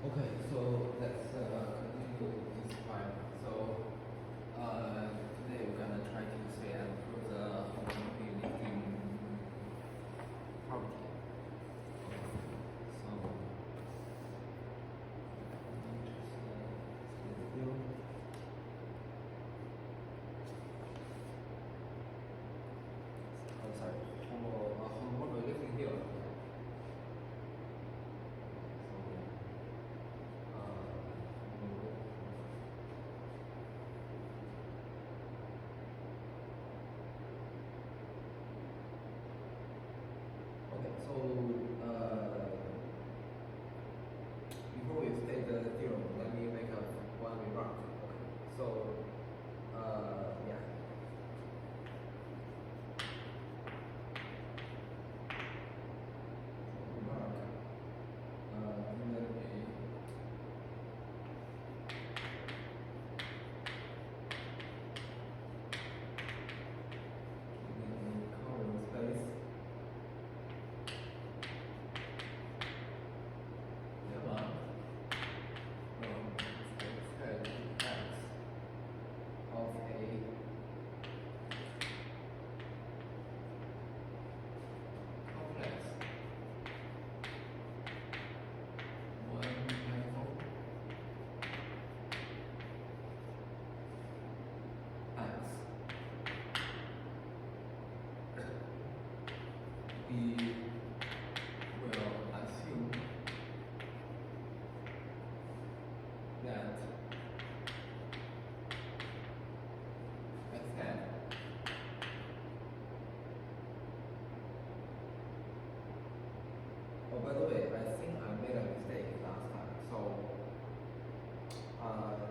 Okay, so let's continue this part. So today we're gonna try to say and prove the homomorphic linking property. So sorry, homomorphic linking theorem. So before we state the theorem, let me make one remark. Okay. So yeah. Remark. Let me. Current space. We will assume that Xn oh, by the way, I think I made a mistake last time. So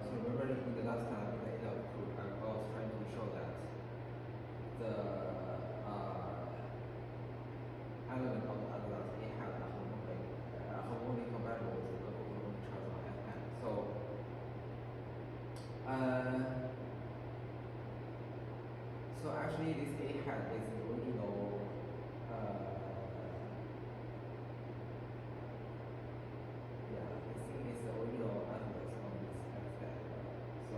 remember in the last time in the inner proof, I was trying to show that the element of the atlas A hat are harmonic compatible with the local harmonic charge on F hat. So actually this A hat is the original yeah, I think it's the original atlas on this F hat. So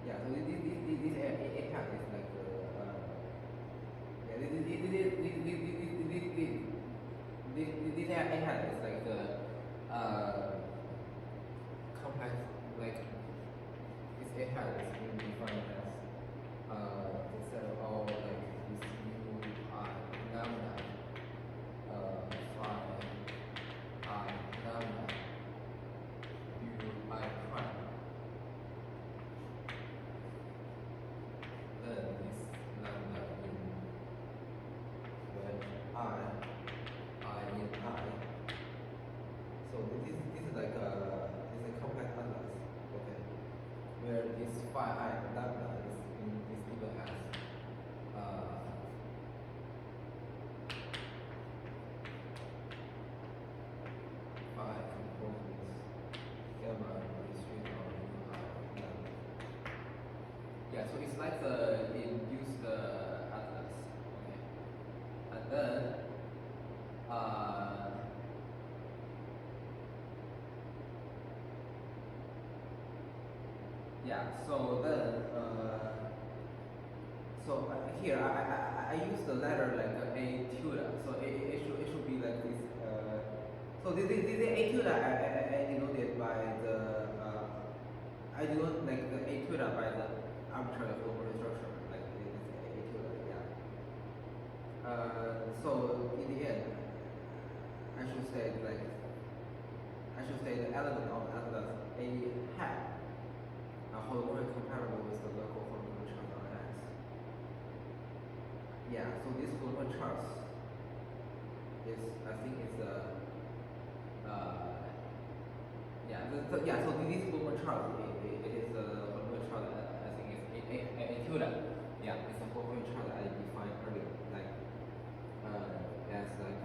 yeah, so this A hat is like the yeah, this A hat is like the complex, like this A hat is being defined as instead of all like this u I lambda phi I lambda u I prime. Then this lambda in when I in I. So this is like a complex atlas, okay, where this phi I lambda is given as phi composes gamma restrict on I lambda. Yeah, so it's like the induced atlas, okay, and then yeah, so then here I use the letter like a tilde, so it should be like this. So this A tilde I denoted by the I denote like the A tilde by the arbitrary holomorphic structure, like this A tilde, yeah. So in the end, I should say the element of atlas A hat are holomorphic comparable with the local holomorphic chart on X. Yeah, so this holomorphic chart is, I think it's yeah, so this holomorphic chart it is the holomorphic chart I think it's A tilde. Yeah, it's a holomorphic chart that I defined earlier, like as like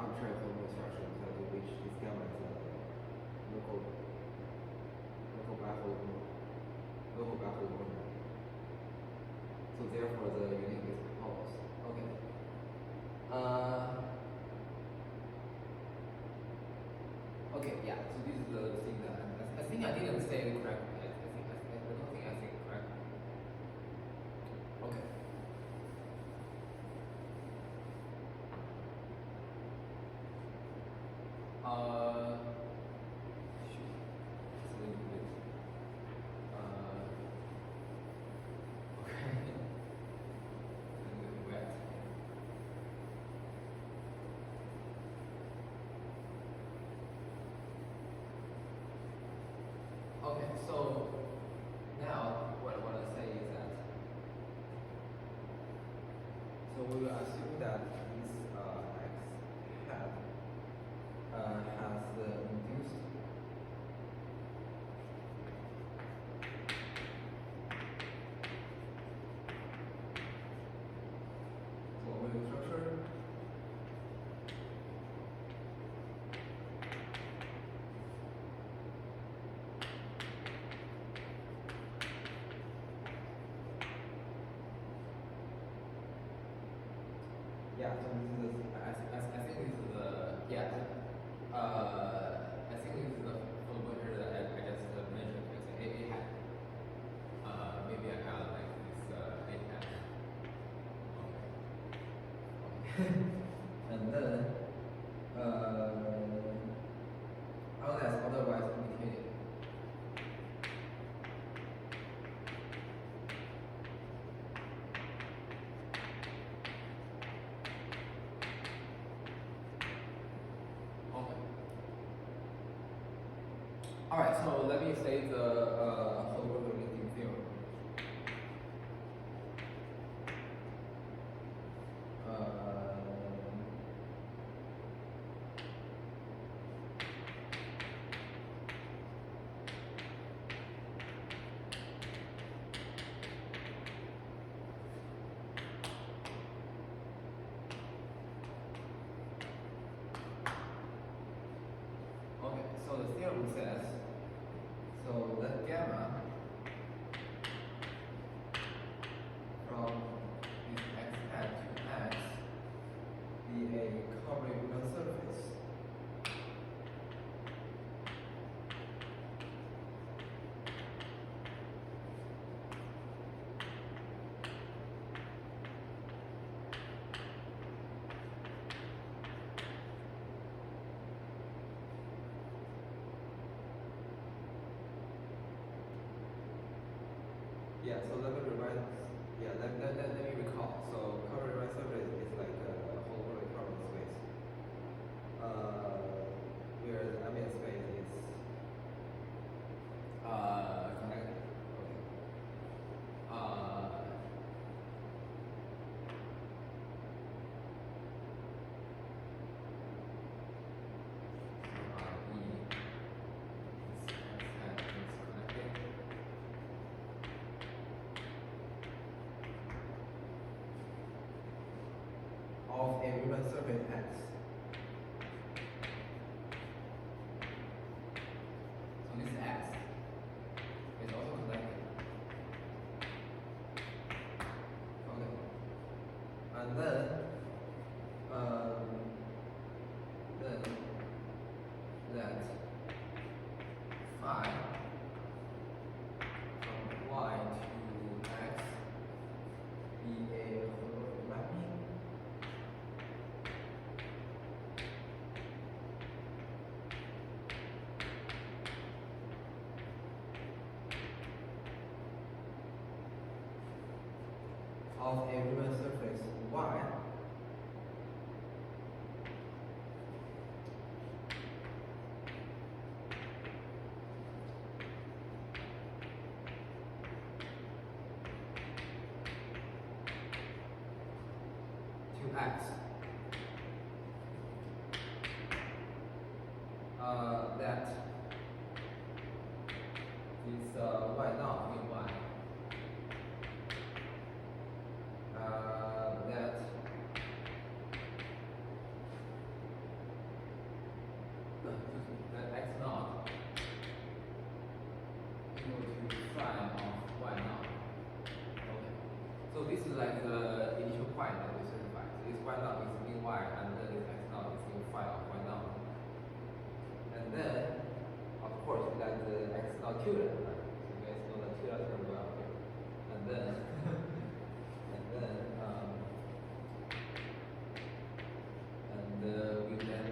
arbitrary holomorphic structure to which this gamma is a local biholomorphic. So therefore the unique is proposed. So we will assume that this x hat has induced holomorphic structure. Yeah, so this is I think this is the yeah. I think this is the holomorphic that I just mentioned. It's a hat. Maybe I got like this a hat. Okay. And then unless otherwise indicated. Okay. All right. So let me say the holomorphic linking theorem. Okay, so the theorem says, so let gamma from this x hat to x be a covariant surface. Yeah, so let me remind, let me recall. So covariant surface is like a holomorphic covariant space. Where the ambient space is connected. Okay. Of a given surface x. So this x is also connected. Okay. And then let phi from y to x be a holomorphic mapping of a given surface y to x. That is y naught in y. That x naught equal to phi of y naught. Okay. So this is like the initial point that we certified. So this y naught is in y, and then this x naught is in phi of y naught. And then, of course, we got the x naught tilde, right? So you guys know the tilde term well here. And then, we get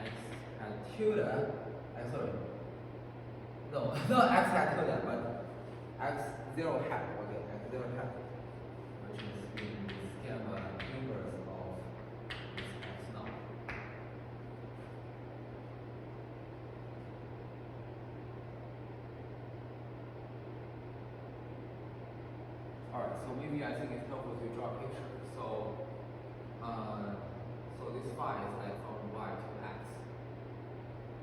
x hat tilde. Sorry. No, not x hat tilde, but x0 hat. Okay, x0 hat, which is the gamma inverse of this x naught. Alright. right? So maybe I think it's helpful to draw a picture. So, so this phi is like from y to x,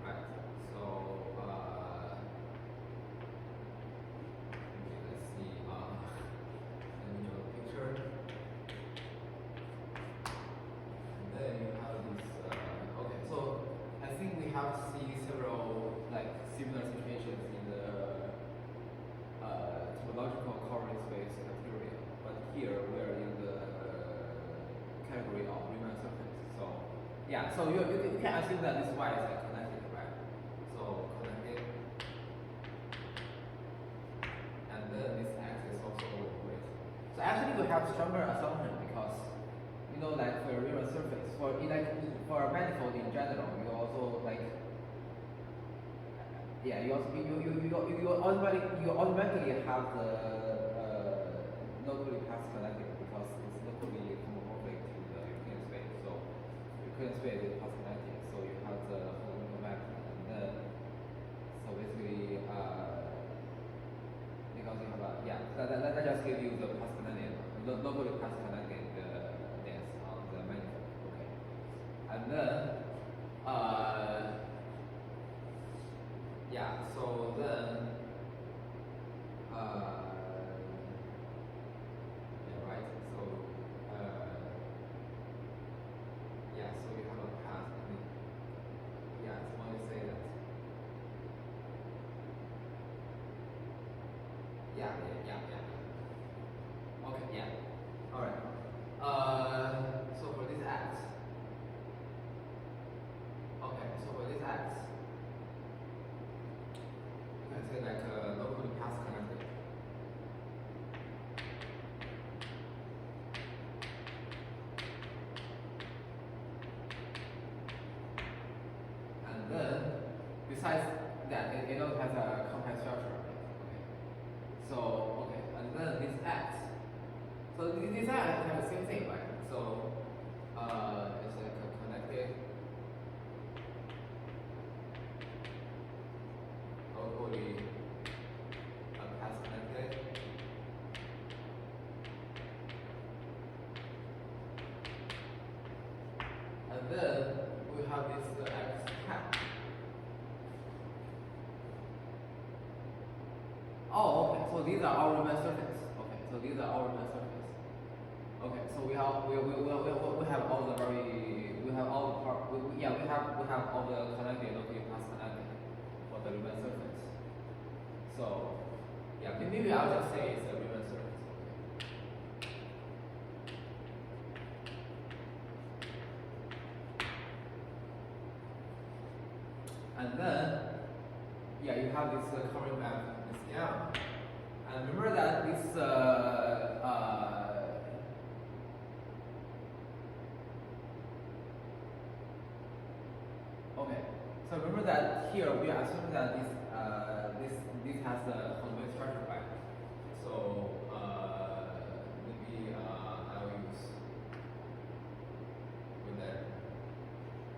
right? So, let's see. Let me draw a picture. And then you have this. Okay, so I think we have seen several like similar situations in the topological covering space criteria, but here we are in the category of Riemann surface. So yeah, so you can assume that this y is like connected, right? So connected, and then this x is also overweight. So actually we have stronger assumption because you know like for Riemann surface, for a manifold in general, you also like. Yeah, you automatically have the locally path connected because it's locally homomorphic to the Euclidean space. So Euclidean space is path connected, so you have the fundamental map, and then so basically because you have a that just gives you the path connected locally path connected dance on the manifold. Okay, and then yeah, so then, yeah, right, so, yeah, so you have a path, I mean, yeah, someone will say that, yeah, okay, yeah, alright, so for this x, okay, so for this x, say like locally path connected. And then, besides that, it also has a complex structure. Okay. So, okay, and then this x. So this x has the same thing, right? So, it's like a connected. Locally path connected, and then we have this x hat. Oh, okay. So these are our Riemann surface. Okay. So these are our Riemann surface. Okay. So we have all the connected locally path connected for the Riemann surface. So, yeah, maybe I'll just say it's a Riemann surface. Okay. And then, yeah, you have this covering map, this down. And remember that this okay. So remember that here we are assuming that this has a fundamental structure, right? So maybe I'll use with that.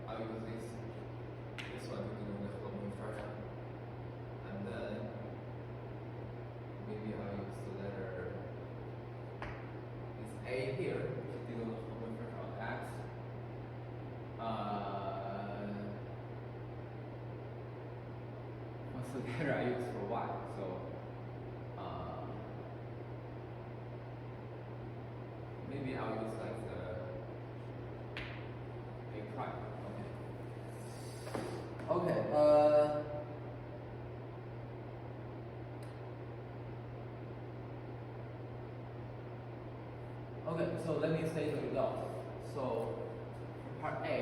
I'll use this one to denote the fundamental structure, and then maybe I'll use the letter this A here, which denotes the fundamental structure of X. What's the letter I use for Y? So maybe I'll use like the A prime. Okay. Okay. Okay. So let me say the result. So for part A.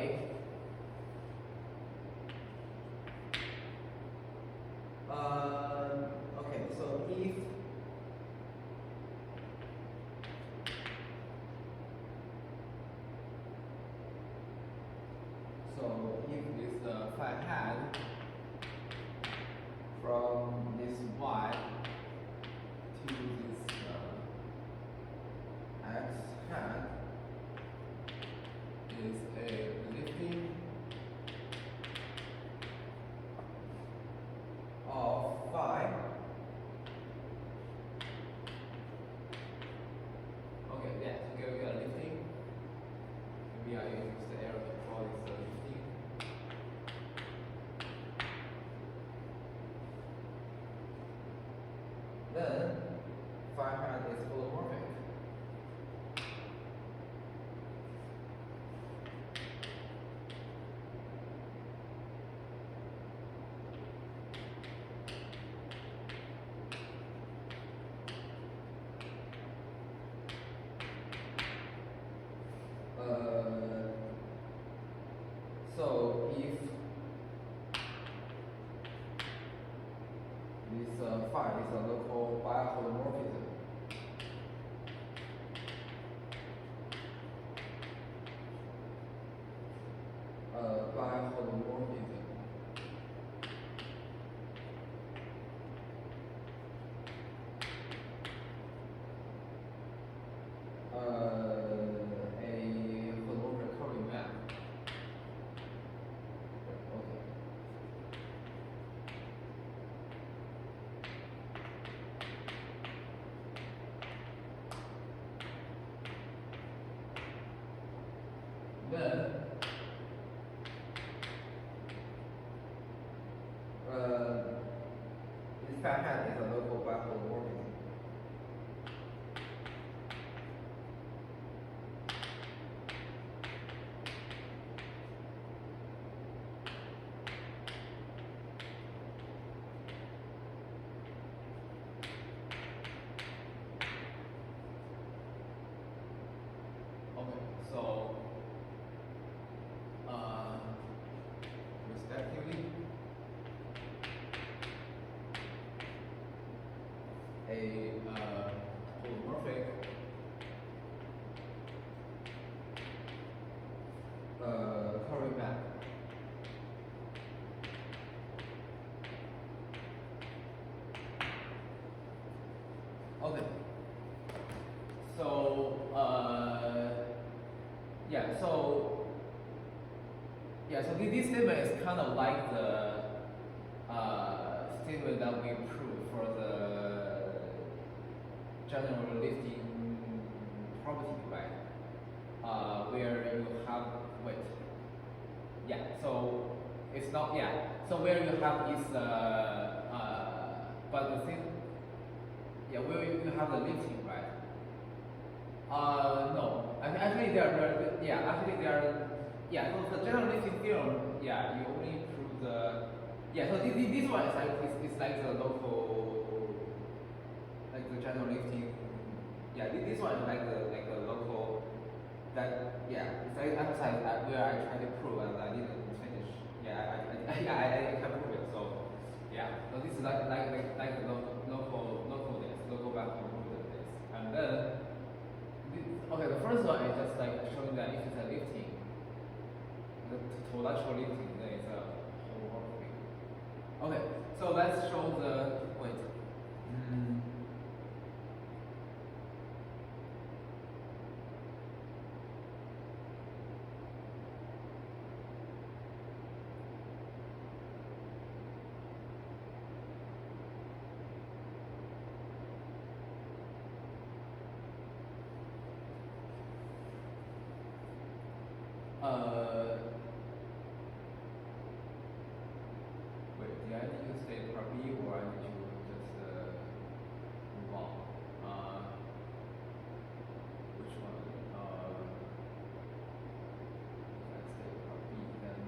Okay, so if this phi hat from this y to this x hat is a lifting of phi by holomorphism. A holomorphic curving map. Okay. Then this fat hat is a local by holomorphism. Okay, so respectively, a holomorphic curving map okay. So so this statement is kind of like the statement that we proved for the general lifting property, right? Where you have so it's not so where you have this but the thing where you have the lifting, right? No, actually there are so the general lifting theorem, you only prove the so this one is like the local, like the general lifting, this one is like the local, that it's like emphasize where I try to prove and I didn't finish. I can prove it. So so this is like the local background proof this. And then the first one is just like showing that if it's a lifting, the topological lifting, then it's a holomorphic. Okay, so let's show the did I need to say part B or I need to just move on? Which one? Let's say part B then.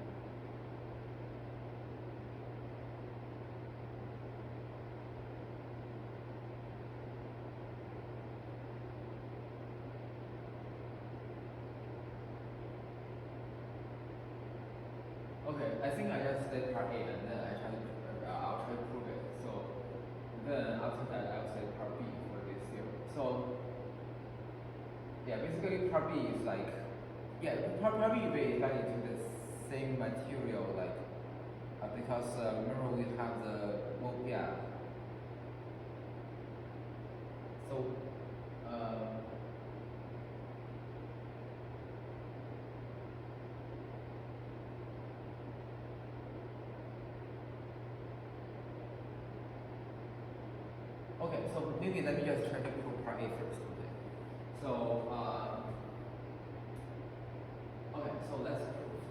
Okay, I think I just did part A and then I'll try to prove it. So then after that I'll say part B for this theorem. So basically part B is like part B is like into the same material, like because remember we have the so okay, so maybe let me just try to prove part A first. Okay. So so let's prove.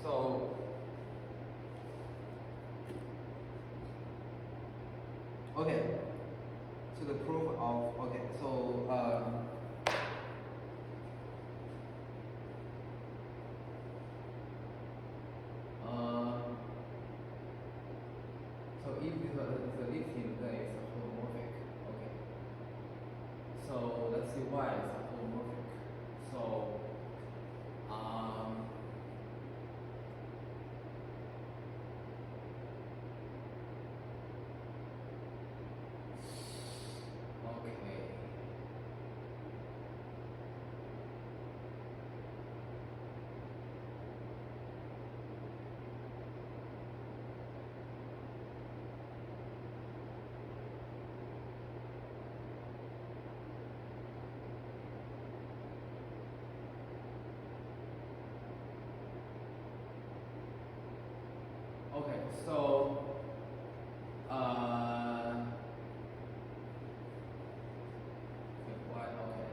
So so the proof of so if this is a lifting, then it's a holomorphic. Okay. So let's see why it's a holomorphic. So so wait, why? Okay.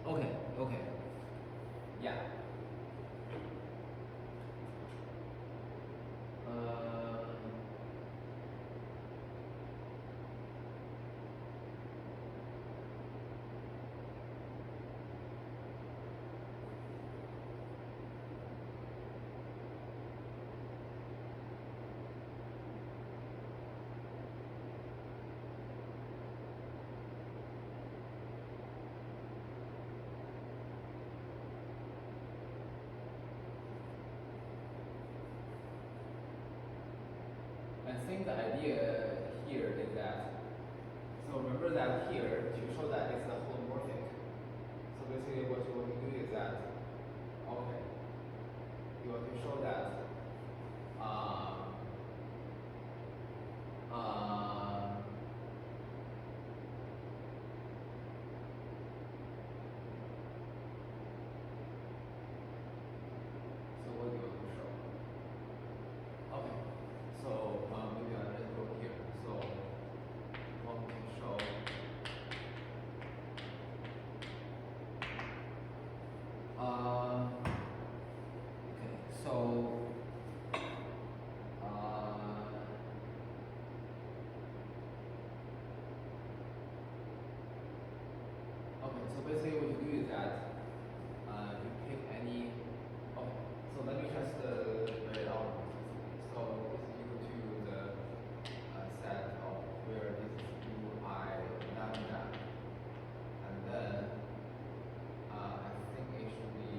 Okay, okay. Yeah. I think the idea here is that, so remember that here, to show that it's the holomorphic. So basically what you want to do is that, okay, you want to show that, so what do you want to show? Okay, so maybe I'll just go here. So want to show okay, so okay, so basically what you do is that you pick any. Okay, so let me just write it out. So this is equal to the set of where this is ui lambda, and then I think it should be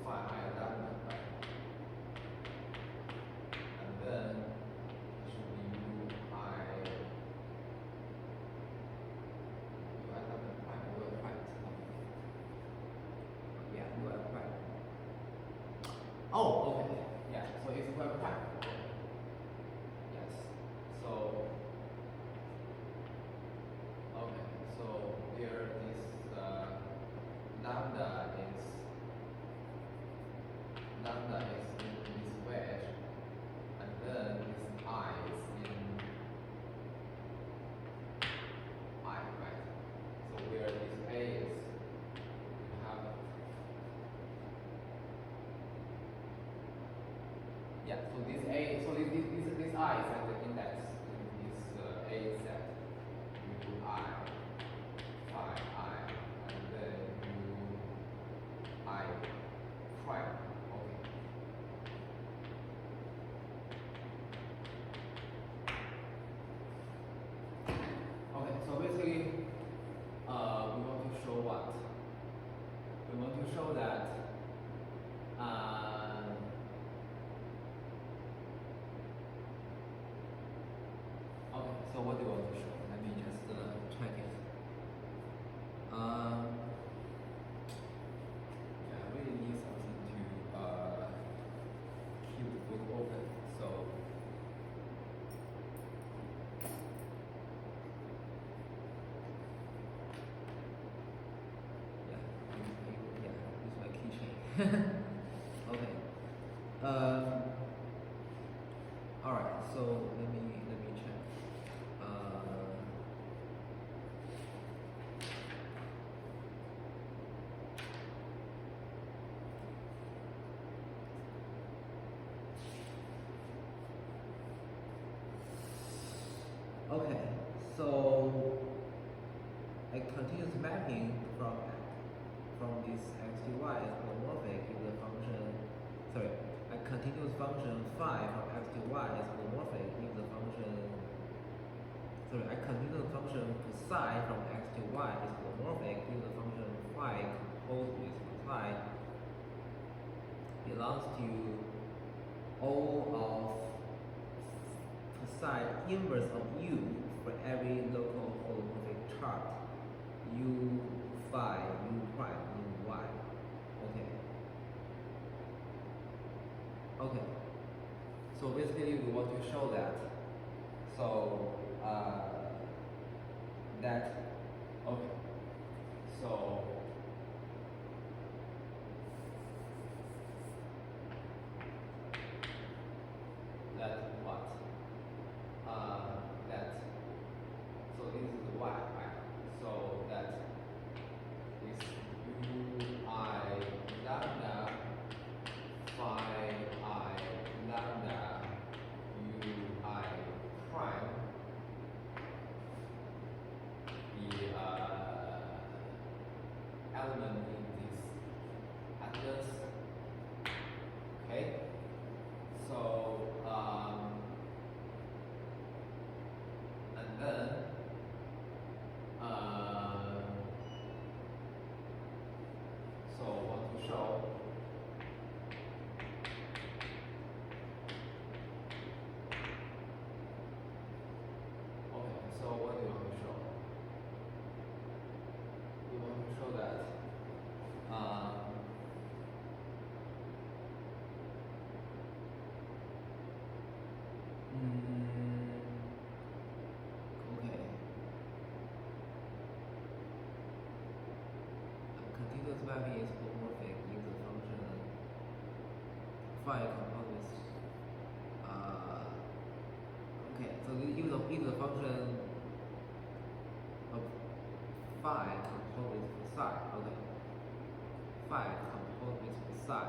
phi I lambda, right? And then it should be ui lambda prime, ui prime. Yeah, ui prime. Oh, okay. Yeah, so it's ui prime. Yes. So okay, so here this lambda is in this wedge, and then this I is in I, right? So where this A is, you have yeah. So this A, so this I is at the index in this A set. You do I, phi I, and then you I prime. Okay. Okay, so basically, we want to show what? We want to show that okay, so what do you want to show? Let me just check it. Yeah, I really need something to keep the book open. So yeah, use my keychain. Okay. All right. So let me check. Okay, so a continuous mapping from this x to y is holomorphic if the function, sorry, a continuous function phi from x to y is holomorphic if the function, sorry, a continuous function psi from x to y is holomorphic if the function phi holds with belongs to O of psi inverse of U for every local holomorphic chart U phi U prime in Y. Okay. Okay. So basically we want to show that. So that okay. So that what? That so this is the Y, right? So that is U I lambda phi I lambda U I prime the element in this atlas. Okay. So and then so what to show? Okay, so what do you want to show? You want to show that okay. A continuous mapping is holomorphic if the function phi components okay, so if the function of phi component with psi, okay. Phi composed with psi.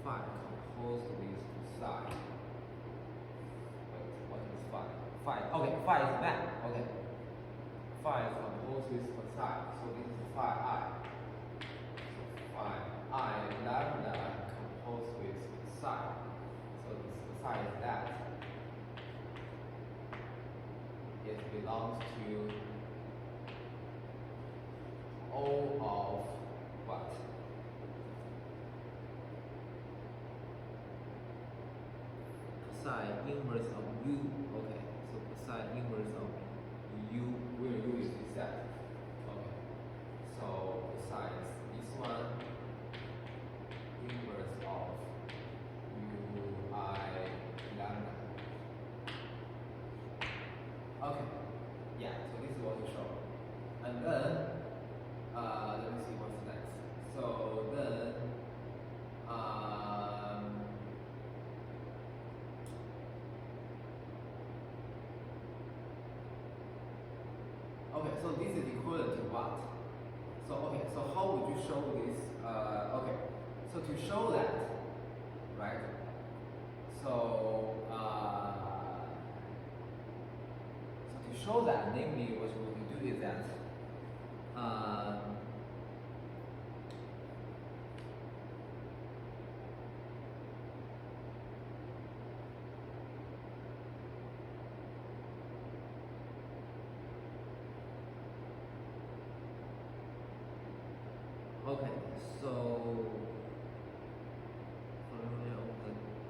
Phi composed with psi. Wait, what is phi? Phi, okay, phi is that, okay. Phi is composed with psi, so this is phi I. So phi I lambda composed with psi. So this psi is that. It belongs to O of what? Psi inverse of U. Okay, so psi inverse of U, where U is set. Okay, so psi is this one, inverse of U I lambda. Okay, yeah, so this is what we show. And then let me see what's next. So then okay, so this is equivalent to what? So okay, so how would you show this? Okay, so to show that, right? So to show that, namely, what we can do is that okay, so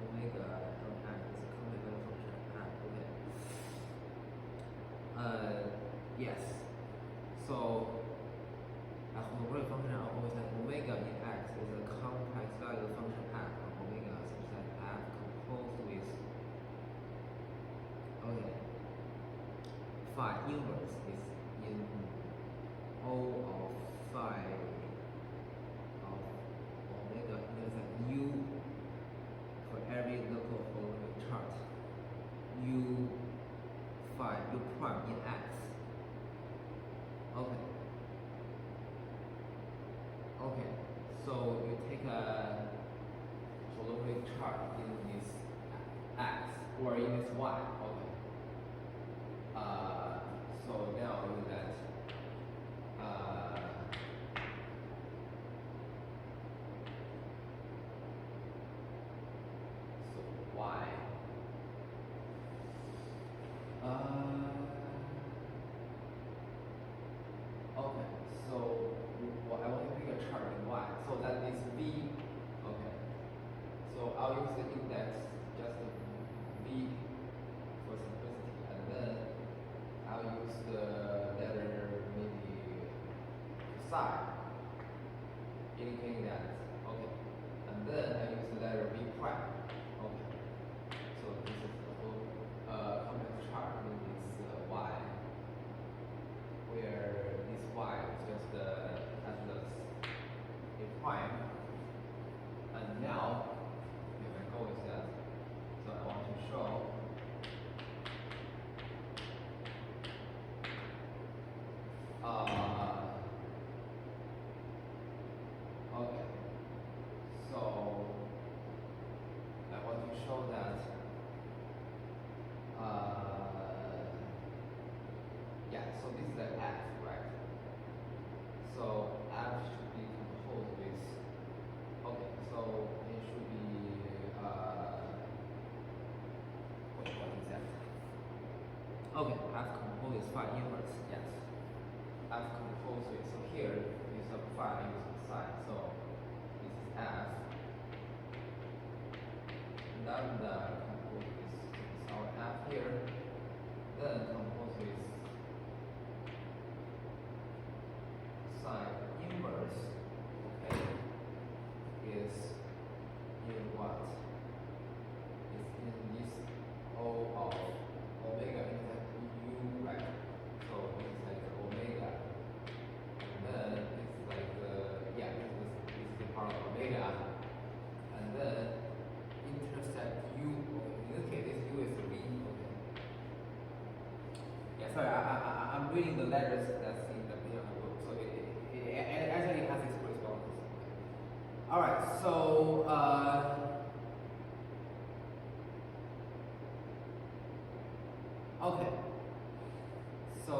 omega from hat is a complementary function of hat. Okay. Yes. So a holomorphic function always has omega in X is a complex value function f of omega such that f composed with okay phi inverse is in O of phi of omega intersect U for every local holomorphic chart U phi U prime in X. Okay. Okay. So you take a holomorphic chart in this X or in this Y. Okay. So now you that so Y. Okay, so I want to pick a chart in Y. So that is V. Okay. psi, indicating that, okay, and then I use the letter v prime, okay, so this is the whole complex chart with this y, where this y is just calculus a prime, and now my goal is that, so I want to show okay, so I want to show that yeah, so this is the f, right? So f should be composed with, okay, so it should be wait, what is that? Okay, f composed with phi inverse, yes. F composed with, so here is a phi using psi, so this is f. Lambda composed with our f here, then composed with psi inverse, okay, is in what? Is in this O of omega intersect u, right? So it's like omega, and then it's like yeah, this is the part of omega, and then intersect u. Okay, in this case, this u is v. Okay. Yeah, sorry, I'm reading the letters that's in the middle of the book, so it actually has its correspondence. All right, so okay. So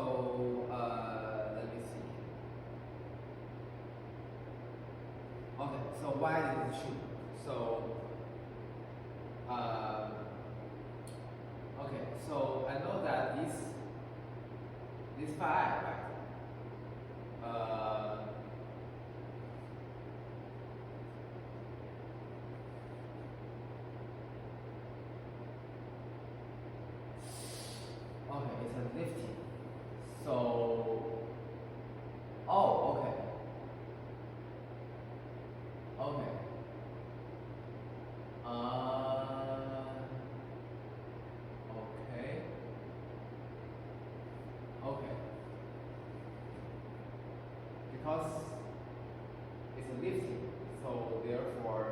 let me see. Okay, so why is it true? So okay, so I know that this phi, right? Okay, it's a lifting. So, oh, okay. Okay. Okay. Okay. Because it's a lifting, so therefore,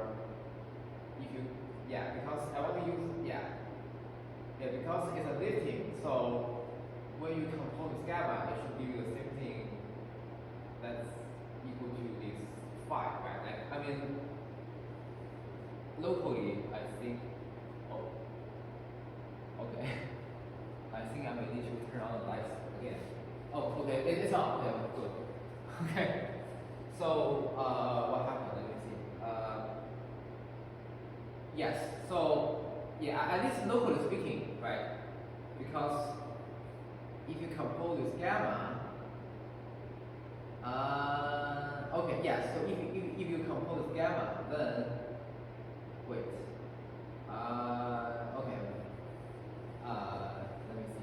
if you, yeah, because I want to use, yeah, because it's a lifting, so when you compose this gamma, it should give you the same thing that's equal to this phi, right? Like, I mean, locally, I think, oh, okay. I think I may need to turn on the lights again. Oh, okay, it's on, okay, good. Okay, so what happened? Let me see. Yes, so yeah, at least locally speaking, right? Because if you compose this gamma, okay, yeah. So if you compose this gamma, then wait. Okay. Let me see.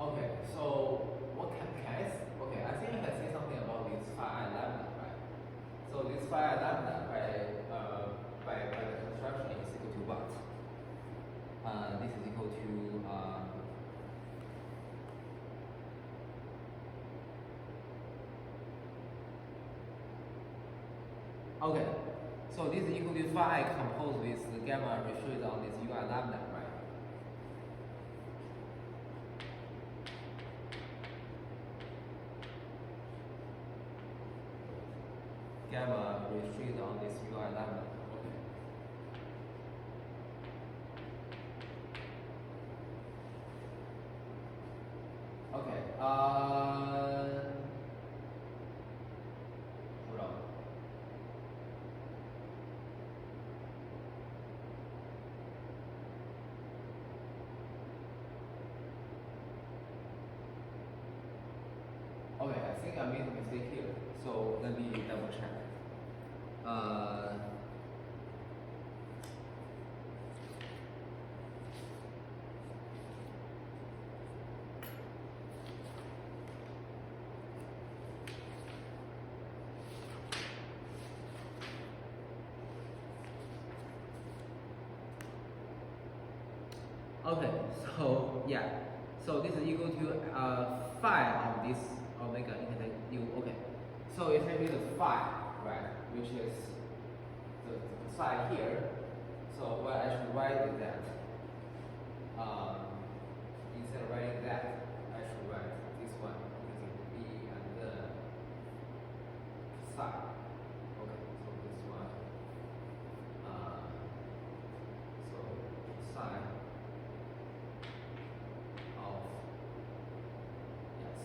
Okay, so what can I say? Okay, I think I can say something about this phi lambda, right? So this phi lambda, by the construction is equal to what? This is equal to okay, so this is equal to phi composed with the gamma restricted on this ui lambda, right? Gamma restricted on this ui lambda. Okay. Hold on. Okay, I think I made a mistake here. So let me double check. Okay, so yeah, so this is equal to phi of this omega intersect u. Okay, so essentially the phi, right, which is the psi here. So what I should write is that instead of writing that, I should write this one using b and then psi. Okay, so this one. So psi of yes.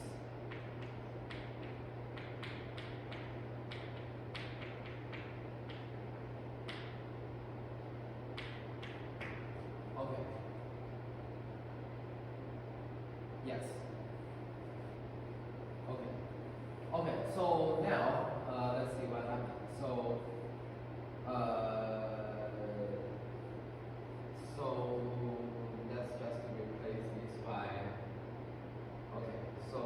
Okay. Yes. Okay. Okay. So now let's see what happens. So so let's just replace this by okay. So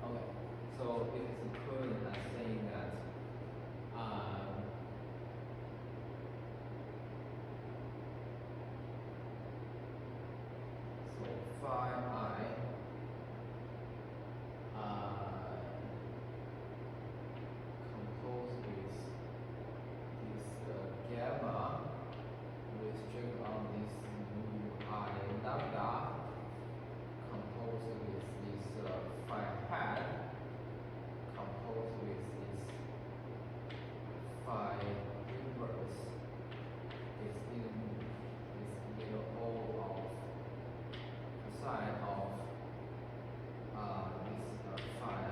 okay. So it is equivalent as saying that so phi I composed with this gamma restrict on this mu I lambda composed with this phi hat composed with this phi inverse is in this little o of cosine of this phi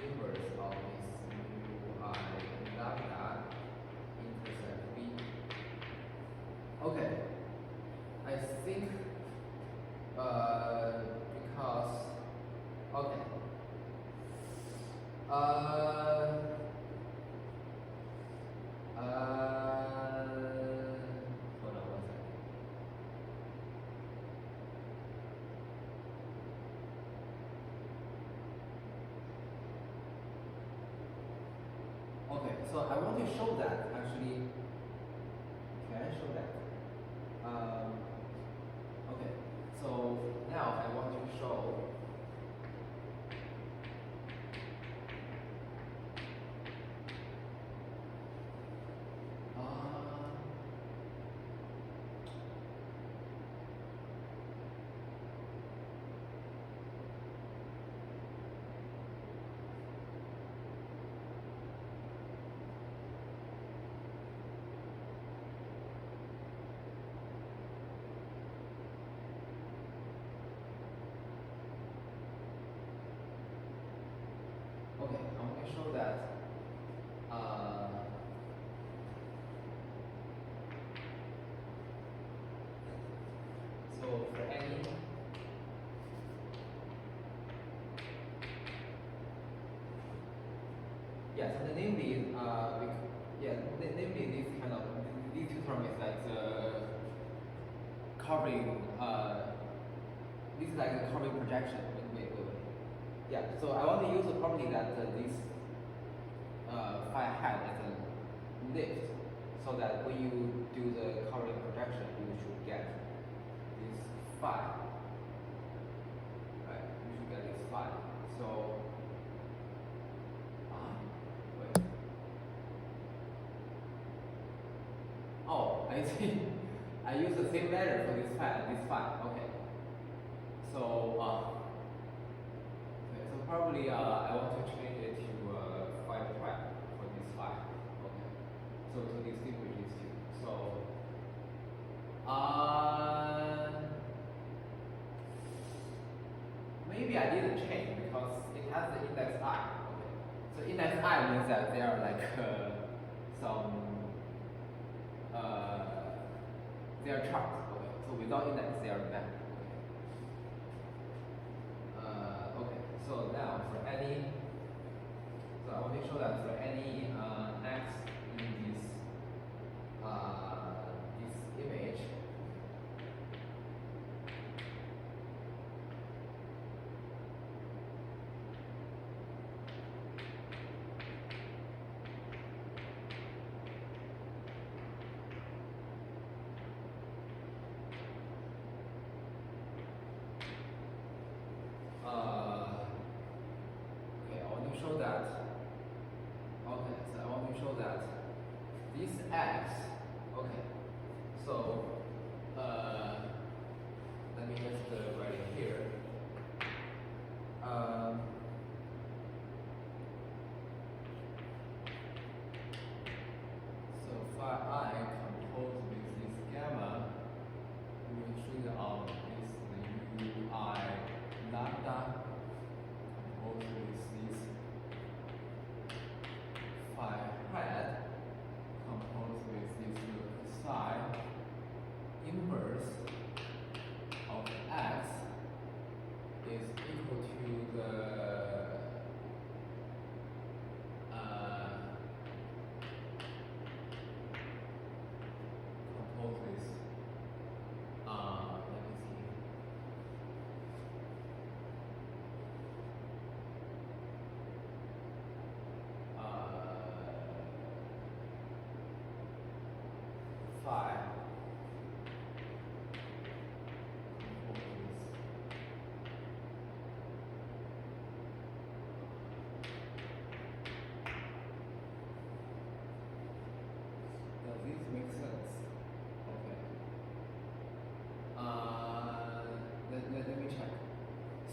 inverse of this mu I lambda intersect b. Okay, I think because okay hold on 1 second. Okay, so I want to show that actually. Can I show that? Okay, so now I want to show okay, I want to show that so for any yes, and namely namely this kind of these two terms is like the covering this is like the covering projection. Wait. Yeah, so I want to use the property that this phi hat as a lift, so that when you do the covering projection, you should get this phi. Right? You should get this phi. So wait. Oh, I see. I use the same letter for this phi. Okay. So okay, so probably I want to change it to phi prime for this phi. Okay. So to distinguish these two. So maybe I didn't change because it has the index I. Okay. So index I means that there are like some they are charts. Okay. So without index they are bad. Okay, so now for any, so I want to show that for any x in this this image,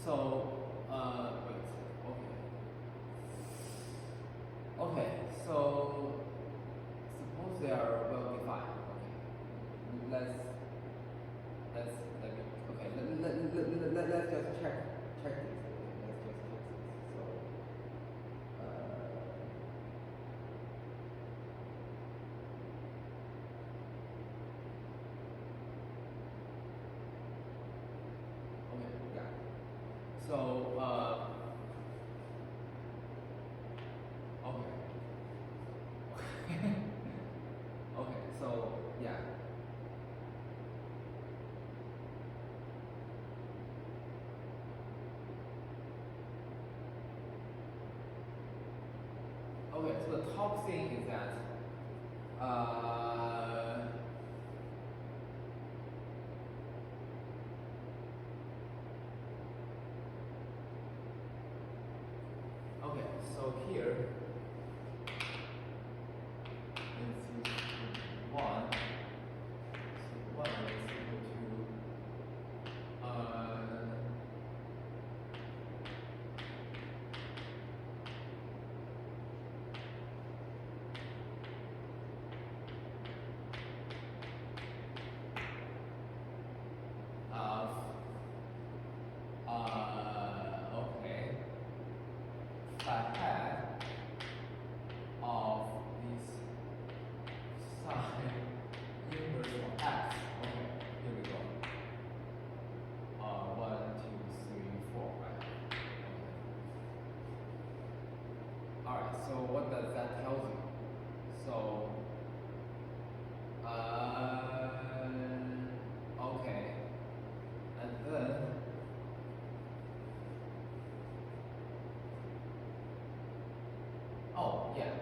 So, wait, okay. Okay, so suppose they are well defined. Okay, let's let me okay let's just check this. Okay, let's just check this. So, okay, yeah. So, okay. Okay, so yeah. Okay, so the top thing is that okay, so here let's use one. So one is equal to okay, phi hat of this sine inverse of x. Okay, here we go. 1, 2, 3, 4, right? Okay. All right. So what does that tell you? So, okay, and then. Oh, yeah.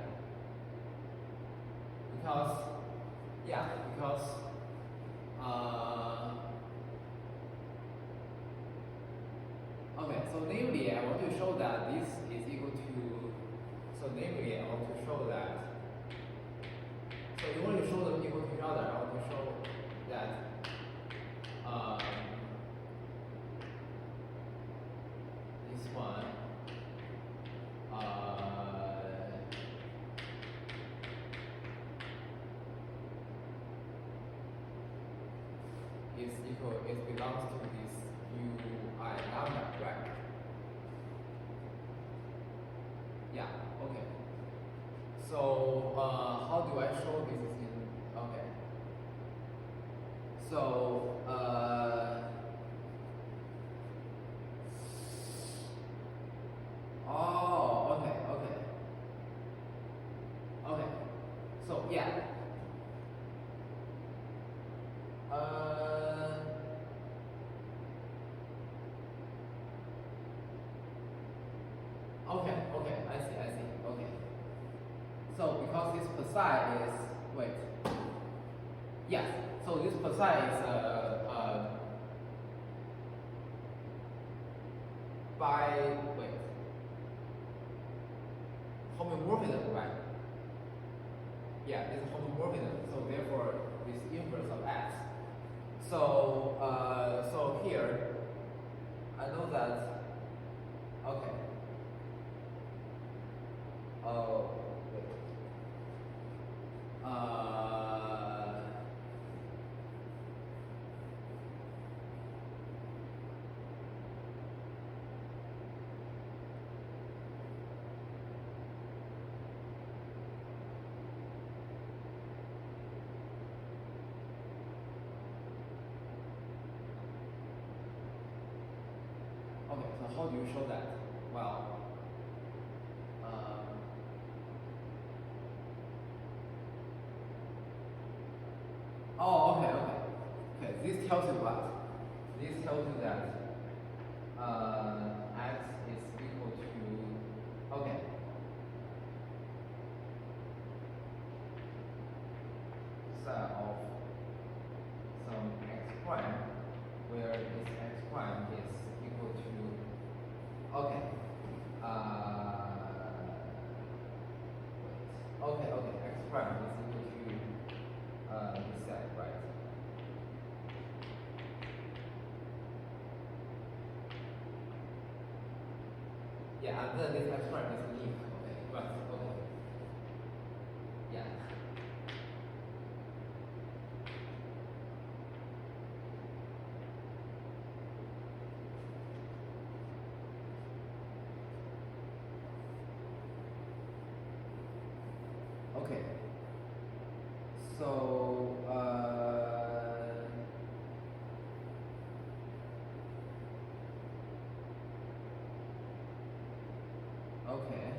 Because, okay, so namely, I want to show that this is equal to, so namely, I want to show that, so in order to show them equal to each other, I want to show that, this one, it belongs to this ui lambda, right? Yeah, okay. So, how do I show this in, okay. So, oh, okay. Okay, so yeah. Okay, I see, okay. So because this psi is, wait, yes, so this psi is by, wait, homomorphism, right? Yeah, it's homomorphism, so therefore this inverse of x. So, so here, I know that, okay. Oh, wait. Okay, so how do you show that? Well, oh, okay. This tells you what? This tells you that x is equal to, okay. Psi of some x prime, where this x prime is equal to, okay. Okay, x prime is equal to this side, right? Yeah, and then this expression is leaf. Okay, right. Okay. Yeah. Okay. So okay.